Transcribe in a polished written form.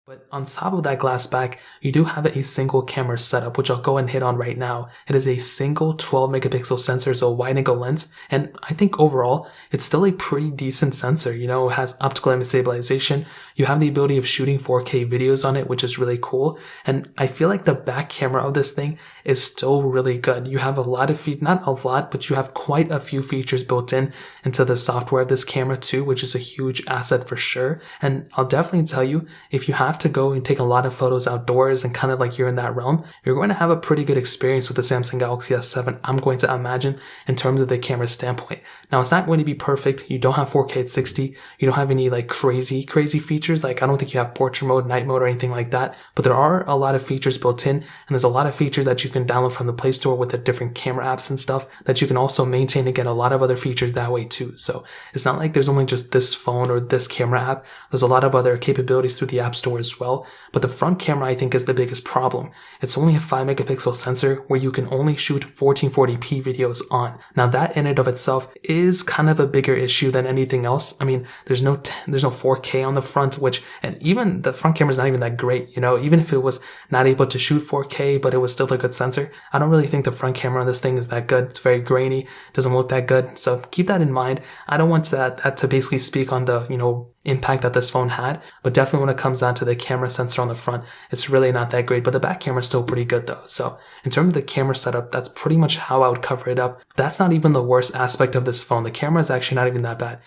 But on top of that glass back, you do have a single camera setup, which I'll go and hit on right now. It is a single 12 megapixel sensor, so wide angle lens. And I think overall, it's still a pretty decent sensor. You know, it has optical image stabilization. You have the ability of shooting 4K videos on it, which is really cool. And I feel like the back camera of this thing is still really good. You have a lot of not a lot, but you have quite a few features built in into the software of this camera too, which is a huge asset for sure. And I'll definitely tell you, if you have to go and take a lot of photos outdoors and kind of like you're in that realm, you're going to have a pretty good experience with the Samsung Galaxy S7, I'm going to imagine, in terms of the camera standpoint. Now, it's not going to be perfect. You don't have 4K at 60. You don't have any like crazy features. Like, I don't think you have portrait mode, night mode, or anything like that, but there are a lot of features built in, and there's a lot of features that you can download from the Play Store with the different camera apps and stuff that you can also maintain and get a lot of other features that way too. So it's not like there's only just this phone or this camera app. There's a lot of other capabilities through the App Store as well. But the front camera, I think, is the biggest problem. It's only a 5 megapixel sensor where you can only shoot 1440p videos on. Now, that in and of itself is kind of a bigger issue than anything else. I mean, there's no 4K on the front, and even the front camera is not even that great. You know, even if it was not able to shoot 4K, but it was still a good sensor, I don't really think the front camera on this thing is that good. It's very grainy, doesn't look that good. So keep that in mind. I don't want that to basically speak on the, impact that this phone had, but definitely when it comes down to the camera sensor on the front, it's really not that great, but the back camera is still pretty good though. So in terms of the camera setup, that's pretty much how I would cover it up. That's not even the worst aspect of this phone. The camera is actually not even that bad.